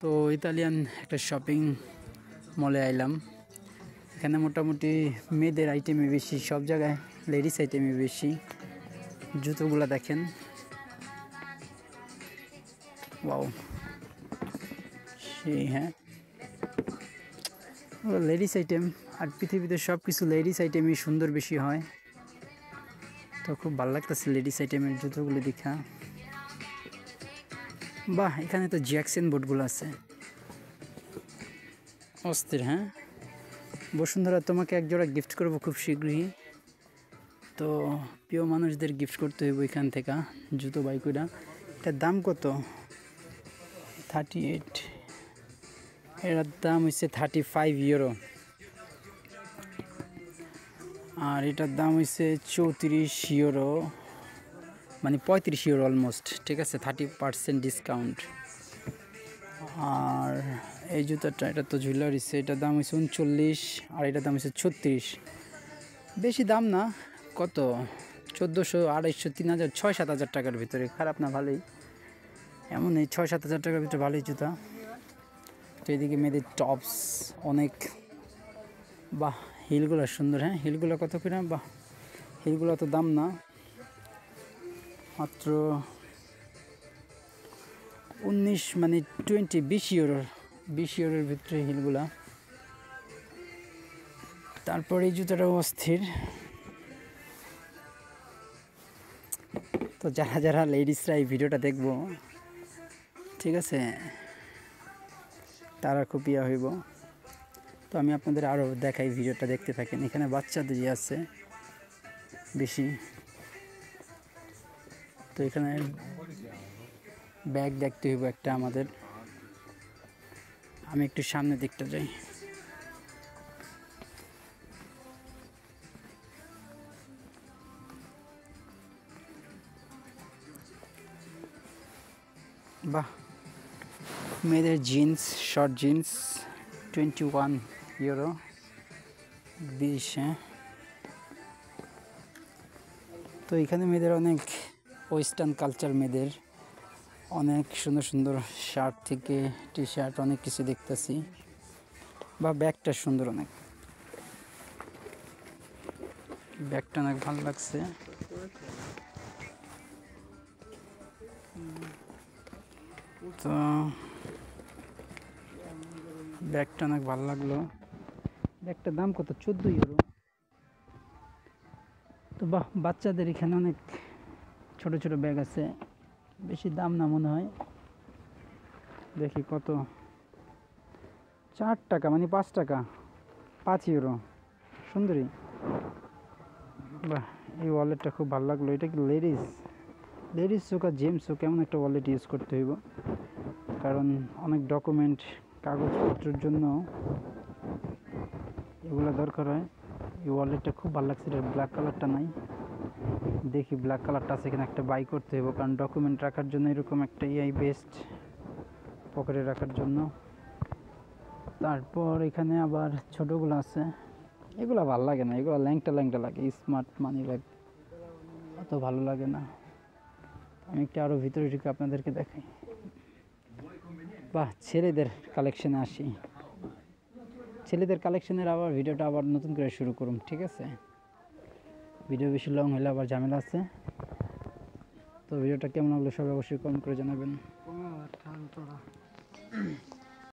তো ইতালিয়ান একটা শপিং মলে আইলাম। এখানে মোটামুটি মেয়েদের আইটেমই বেশি, সব জায়গায় লেডিস আইটেমই বেশি। জুতোগুলো দেখেন, ওয়াও, সেই হ্যাঁ লেডিস আইটেম। আর পৃথিবীতে সব কিছু লেডিস আইটেমই সুন্দর বেশি হয়। তো খুব ভালো লাগতেছে লেডিস আইটেমের জুতোগুলো দেখা। বাহ, এখানে তো জ্যাকসন বোর্ডগুলো আছে, অস্থির। হ্যাঁ বসুন্ধরা, তোমাকে এক জোড়া গিফট করবো খুব শীঘ্রই। তো প্রিয় মানুষদের গিফট করতে হইব এখান থেকে জুতো বাইকুরা। এটার দাম কত? 38। এটার দাম হচ্ছে 35 ইউরো। আর এটার দাম হচ্ছে 34 ইউরো, মানে 35 ইউরো অলমোস্ট। ঠিক আছে, 30% ডিসকাউন্ট। আর এই জুতাটা, এটা তো জুয়েলারিস, এটার দাম হচ্ছে 39, আর এটার দাম হচ্ছে 36। বেশি দাম না, কত 1400, 2800, 3000, 6-7 হাজার টাকার ভিতরে। খারাপ না, ভালোই। এমন এই 6-7 হাজার টাকার ভিতরে ভালোই জুতা। তো এদিকে মেয়েদের টপস অনেক। বাহ, হিলগুলো সুন্দর। হ্যাঁ হিলগুলো কত করে? বাহ, হিলগুলো তো দাম না, মাত্র 19, মানে 20 ইউরোর ভিতরে হিলগুলা। তারপর এই জুতাটাও অস্থির। তো যারা যারা লেডিসরা এই ভিডিওটা দেখবো, ঠিক আছে, তারা খুব ইয়া হইব। তো আমি আপনাদের আরও দেখাই, ভিডিওটা দেখতে থাকেন। এখানে বাচ্চাদের যে আছে বেশি। তো এখানে ব্যাগ দেখতে হইব একটা আমাদের। আমি একটু সামনে দিকটা যাই। বাহ, মেয়েদের জিন্স, শর্ট জিন্স 21 ইউরো, 20। হ্যাঁ, তো এখানে মেয়েদের অনেক ওয়েস্টার্ন কালচার, মেয়েদের অনেক সুন্দর সুন্দর শার্ট থেকে টি শার্ট অনেক কিছু দেখতেছি। বা ব্যাগটা সুন্দর, অনেক ব্যাগটা অনেক ভালো লাগছে। তো ব্যাগটা অনেক ভালো লাগলো। ব্যাগটার দাম কত? 14 ইউরো। তো বাহ, বাচ্চাদের এখানে অনেক ছোট ছোট ব্যাগ আছে, বেশি দাম না মনে হয়। দেখি কত, 4 টাকা, মানে 5 টাকা, 5 ইউরো। সুন্দরী। বাহ, এই ওয়ালেটটা খুব ভালো লাগলো। এটা কি লেডিস হোক আর জেমস হোক, এমন একটা ওয়ালেট ইউজ করতে হইব, কারণ অনেক ডকুমেন্ট, কাগজপত্রের জন্য এগুলো দরকার হয়। এই ওয়ালেটটা খুব ভালো লাগছে। এটা ব্ল্যাক কালারটা নাই, দেখি ব্ল্যাক কালারটা আছে কিনা। একটা বাই করতে হইব, কারণ ডকুমেন্ট রাখার জন্য এরকম একটা ইয়াই বেস্ট, পকেটে রাখার জন্য। তারপর এখানে আবার ছোটোগুলো আছে, এগুলো ভালো লাগে না, এগুলো ল্যাংটা লাগে। স্মার্ট মানি ব্যাগ অত ভালো লাগে না। আমি একটু আরও ভিতরে ঢুকে আপনাদেরকে দেখাই। বাহ, ছেলেদের কালেকশানে আসি। ছেলেদের কালেকশানের আবার ভিডিওটা আবার নতুন করে শুরু করুন, ঠিক আছে? ভিডিও বেশি লং হলে আবার ঝামেলা আছে। তো ভিডিওটা কেমন লাগলো সবাই অবশ্যই কমেন্ট করে জানাবেন।